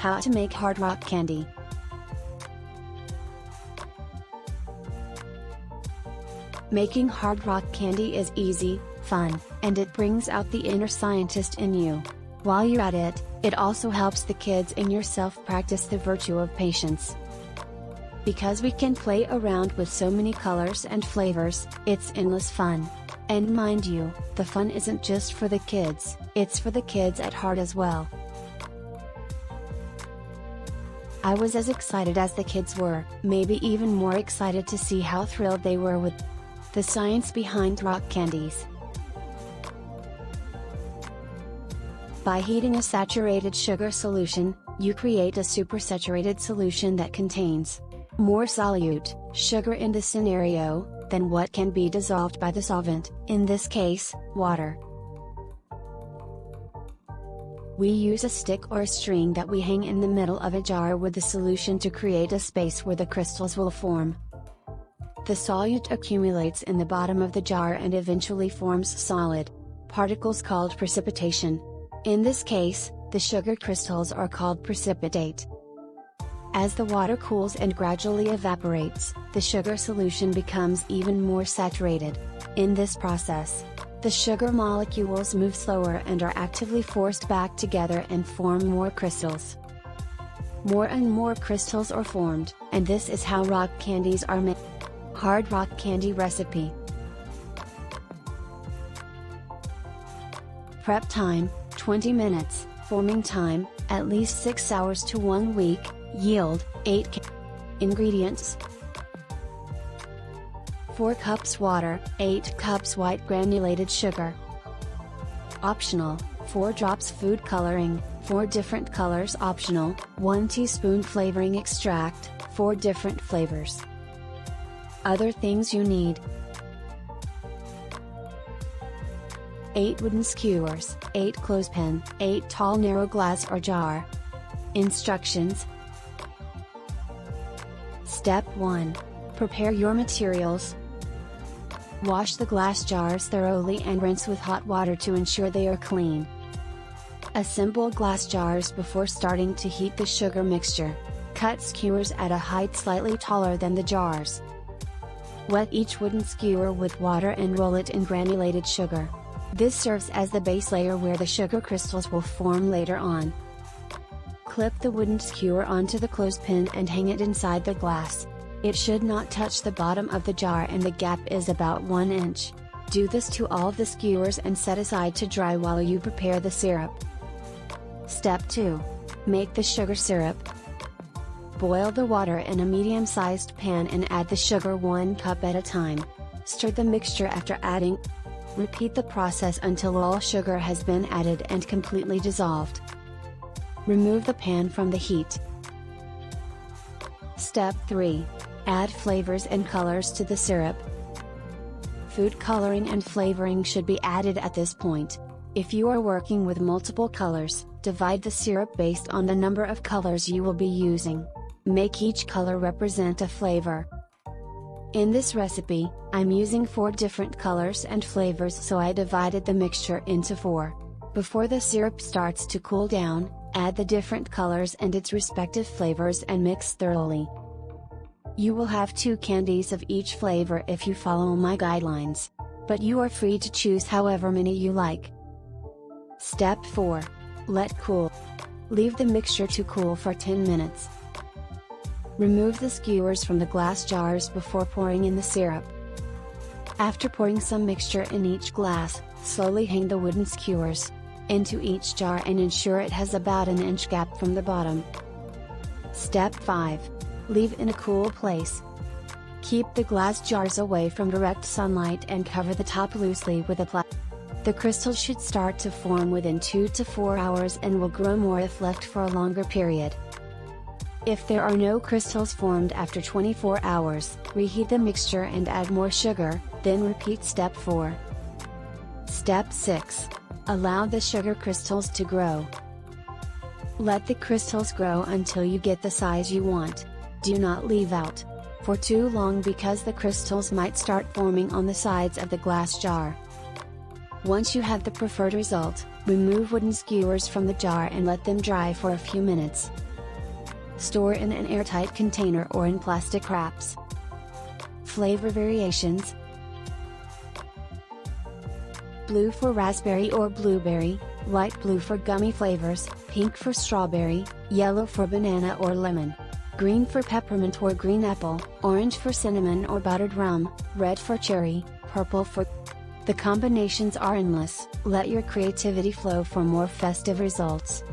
How to make hard rock candy. Making hard rock candy is easy, fun, and it brings out the inner scientist in you. While you're at it, it also helps the kids and yourself practice the virtue of patience. Because we can play around with so many colors and flavors, it's endless fun. And mind you, the fun isn't just for the kids, it's for the kids at heart as well. I was as excited as the kids were, maybe even more excited to see how thrilled they were with the science behind rock candies. By heating a saturated sugar solution, you create a supersaturated solution that contains more solute sugar in this scenario than what can be dissolved by the solvent, in this case, water. We use a stick or a string that we hang in the middle of a jar with the solution to create a space where the crystals will form. The solute accumulates in the bottom of the jar and eventually forms solid particles called precipitation. In this case, the sugar crystals are called precipitate. As the water cools and gradually evaporates, the sugar solution becomes even more saturated. In this process, the sugar molecules move slower and are actively forced back together and form more crystals. More and more crystals are formed, and this is how rock candies are made. Hard rock candy recipe. Prep time, 20 minutes, forming time, at least 6 hours to 1 week, yield, 8 Ingredients: 4 cups water, 8 cups white granulated sugar. Optional, 4 drops food coloring, 4 different colors optional, 1 teaspoon flavoring extract, 4 different flavors. Other things you need: 8 wooden skewers, 8 clothespin, 8 tall narrow glass or jar. Instructions. Step 1. Prepare your materials. Wash the glass jars thoroughly and rinse with hot water to ensure they are clean. Assemble glass jars before starting to heat the sugar mixture. Cut skewers at a height slightly taller than the jars. Wet each wooden skewer with water and roll it in granulated sugar. This serves as the base layer where the sugar crystals will form later on. Clip the wooden skewer onto the clothespin and hang it inside the glass. It should not touch the bottom of the jar and the gap is about 1 inch. Do this to all of the skewers and set aside to dry while you prepare the syrup. Step 2. Make the sugar syrup. Boil the water in a medium-sized pan and add the sugar 1 cup at a time. Stir the mixture after adding. Repeat the process until all sugar has been added and completely dissolved. Remove the pan from the heat. Step 3. Add flavors and colors to the syrup. Food coloring and flavoring should be added at this point. If you are working with multiple colors, divide the syrup based on the number of colors you will be using. Make each color represent a flavor. In this recipe, I'm using 4 different colors and flavors, so I divided the mixture into 4. Before the syrup starts to cool down, add the different colors and its respective flavors and mix thoroughly. You will have 2 candies of each flavor if you follow my guidelines. But you are free to choose however many you like. Step 4. Let cool. Leave the mixture to cool for 10 minutes. Remove the skewers from the glass jars before pouring in the syrup. After pouring some mixture in each glass, slowly hang the wooden skewers into each jar and ensure it has about an inch gap from the bottom. Step 5. Leave in a cool place. Keep the glass jars away from direct sunlight and cover the top loosely with a plastic. The crystals should start to form within 2 to 4 hours and will grow more if left for a longer period. If there are no crystals formed after 24 hours, reheat the mixture and add more sugar, then repeat step 4. Step 6. Allow the sugar crystals to grow. Let the crystals grow until you get the size you want. Do not leave out for too long because the crystals might start forming on the sides of the glass jar. Once you have the preferred result, remove wooden skewers from the jar and let them dry for a few minutes. Store in an airtight container or in plastic wraps. Flavor variations: blue for raspberry or blueberry, light blue for gummy flavors, pink for strawberry, yellow for banana or lemon, green for peppermint or green apple, orange for cinnamon or buttered rum, red for cherry, purple for... The combinations are endless. Let your creativity flow for more festive results.